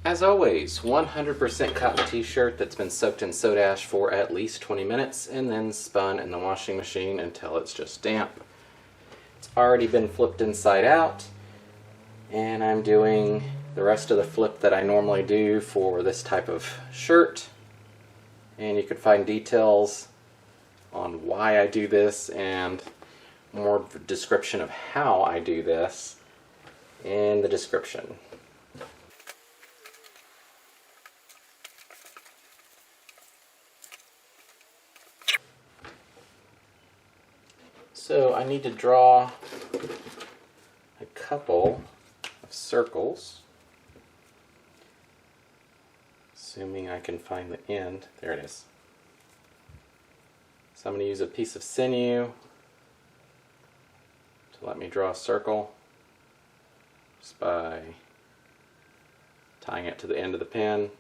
As always, 100% cotton t-shirt that's been soaked in soda ash for at least 20 minutes and then spun in the washing machine until it's just damp. It's already been flipped inside out, and I'm doing the rest of the flip that I normally do for this type of shirt. And you can find details on why I do this and more description of how I do this in the description. So I need to draw a couple of circles, assuming I can find the end. There it is. So I'm going to use a piece of sinew to let me draw a circle just by tying it to the end of the pen.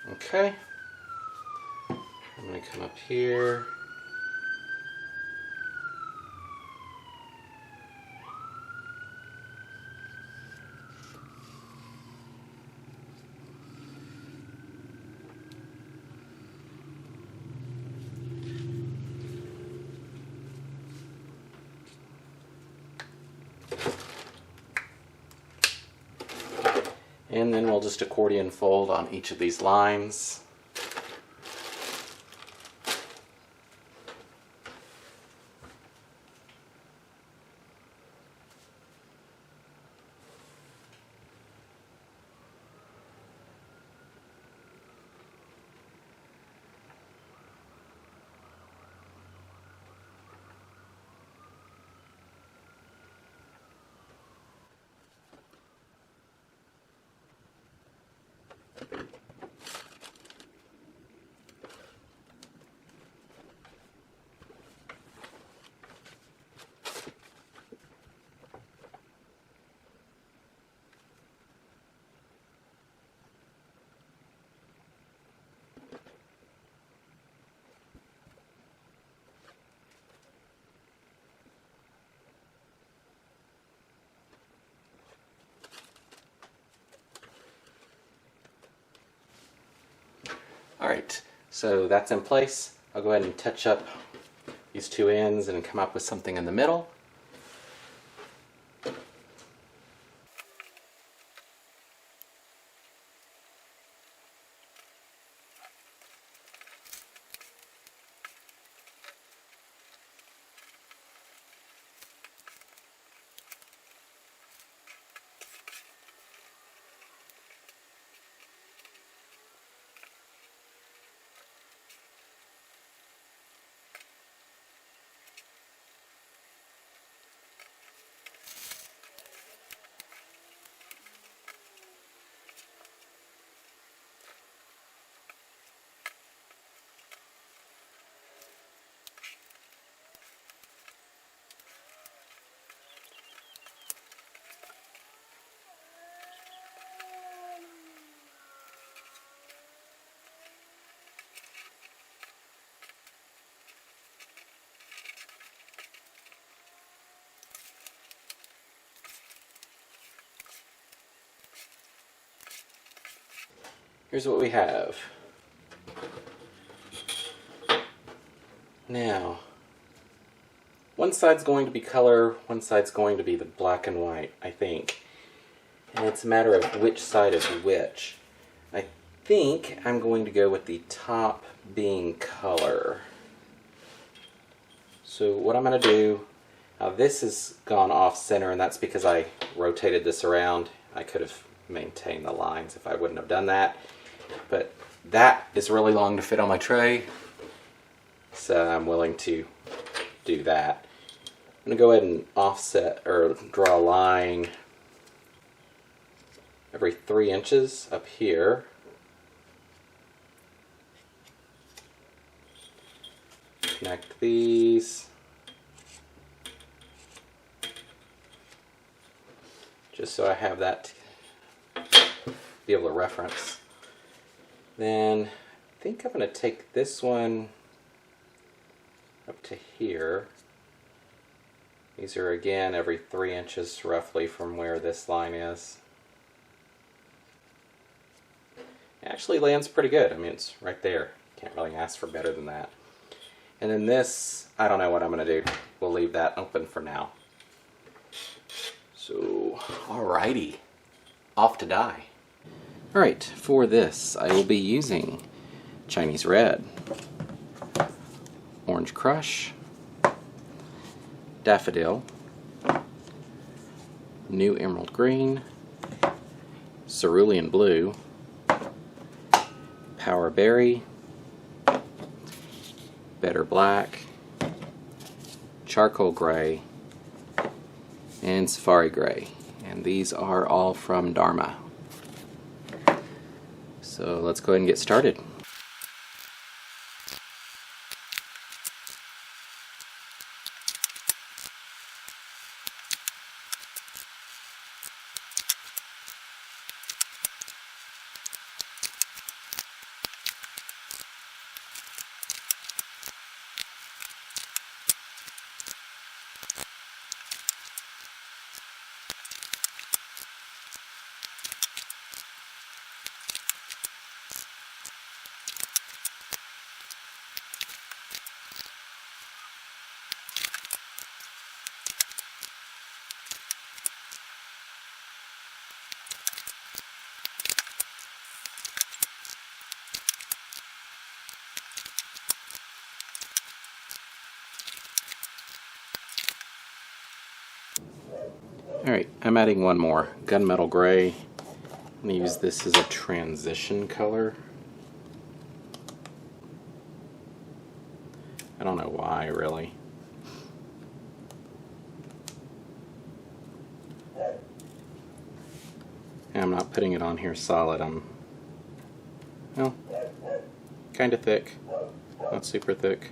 Okay, I'm going to come up here. And then we'll just accordion fold on each of these lines. Alright, so that's in place. I'll go ahead and touch up these two ends and come up with something in the middle. Here's what we have. Now, one side's going to be color, one side's going to be the black and white, I think. And it's a matter of which side is which. I think I'm going to go with the top being color. So what I'm going to do, now this has gone off center, and that's because I rotated this around. I could have maintained the lines if I wouldn't have done that. But that is really long to fit on my tray, so I'm willing to do that. I'm going to go ahead and offset or draw a line every 3 inches up here. Connect these. just so I have that to be able to reference. Then I think I'm going to take this one up to here. These are again every 3 inches roughly from where this line is. It actually lands pretty good. I mean, it's right there. Can't really ask for better than that. And then this, I don't know what I'm going to do. We'll leave that open for now. So, alrighty. Off to dye. Alright, for this I will be using Chinese Red, Orange Crush, Daffodil, New Emerald Green, Cerulean Blue, Power Berry, Better Black, Charcoal Gray, and Safari Gray. And these are all from Dharma. So let's go ahead and get started. Alright, I'm adding one more, Gunmetal Gray. I'm going to use this as a transition color. I don't know why, really. And I'm not putting it on here solid. Well, kind of thick, not super thick.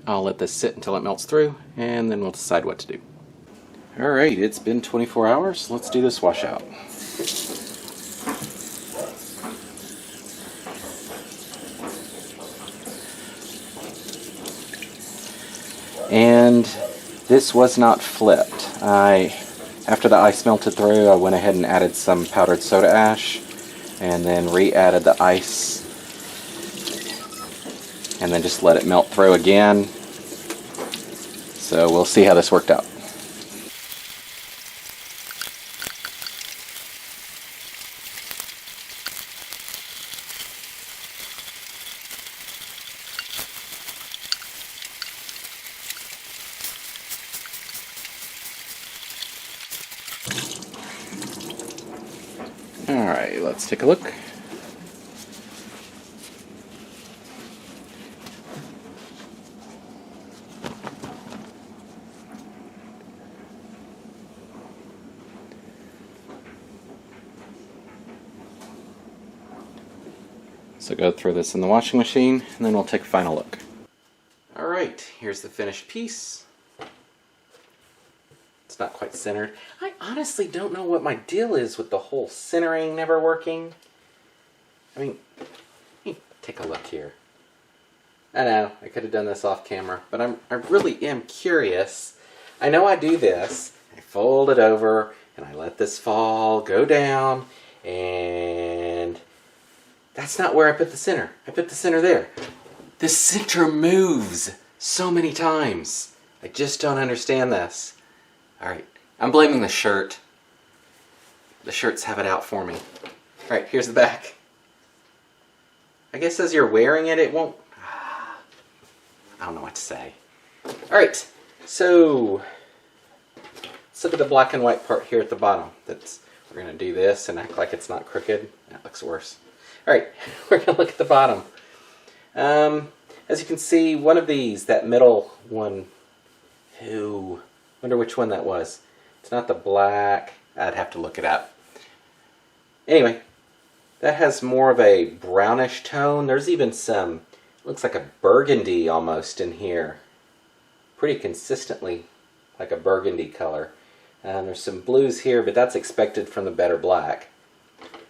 I'll let this sit until it melts through, and then we'll decide what to do. Alright, it's been 24 hours. Let's do this washout. And this was not flipped. After the ice melted through, I went ahead and added some powdered soda ash, and then re-added the ice, and then just let it melt through again. So we'll see how this worked out. Alright, let's take a look. So go throw this in the washing machine, and then we'll take a final look. Alright, here's the finished piece. It's not quite centered. I honestly don't know what my deal is with the whole centering never working. I mean, take a look here. I know, I could have done this off camera, but I really am curious. I know I do this. I fold it over, and I let this fall, go down, and that's not where I put the center. I put the center there. The center moves so many times. I just don't understand this. Alright, I'm blaming the shirt. The shirts have it out for me. Alright, here's the back. I guess as you're wearing it, it won't... I don't know what to say. Alright, so let's look at the black and white part here at the bottom. We're going to do this and act like it's not crooked. That looks worse. Alright, we're going to look at the bottom. As you can see, one of these, that middle one, wonder which one that was. It's not the black. I'd have to look it up. Anyway, that has more of a brownish tone. There's even some, looks like a burgundy almost in here. Pretty consistently like a burgundy color. There's some blues here, but that's expected from the better black.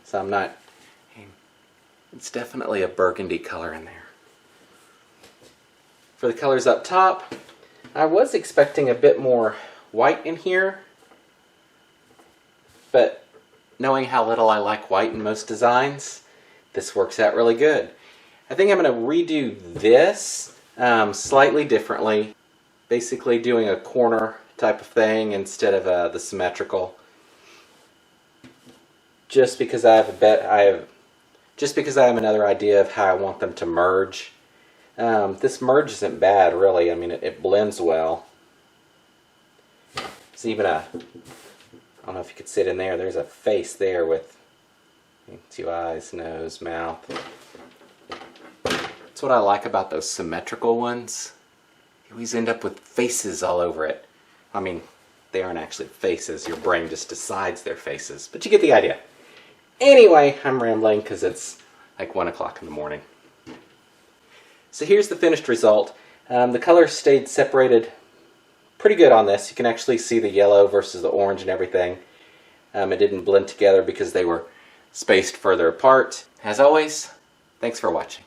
So I'm not, it's definitely a burgundy color in there. For the colors up top, I was expecting a bit more white in here, but knowing how little I like white in most designs, this works out really good. I think I'm going to redo this slightly differently, basically doing a corner type of thing instead of the symmetrical. Just because I have another idea of how I want them to merge. This merge isn't bad, really. I mean, it blends well. There's even a, I don't know if you could see it in there, there's a face there with 2 eyes, nose, mouth. That's what I like about those symmetrical ones. You always end up with faces all over it. I mean, they aren't actually faces, your brain just decides they're faces, but you get the idea. Anyway, I'm rambling because it's like 1 o'clock in the morning. So here's the finished result. The colors stayed separated pretty good on this. You can actually see the yellow versus the orange and everything. It didn't blend together because they were spaced further apart. As always, thanks for watching.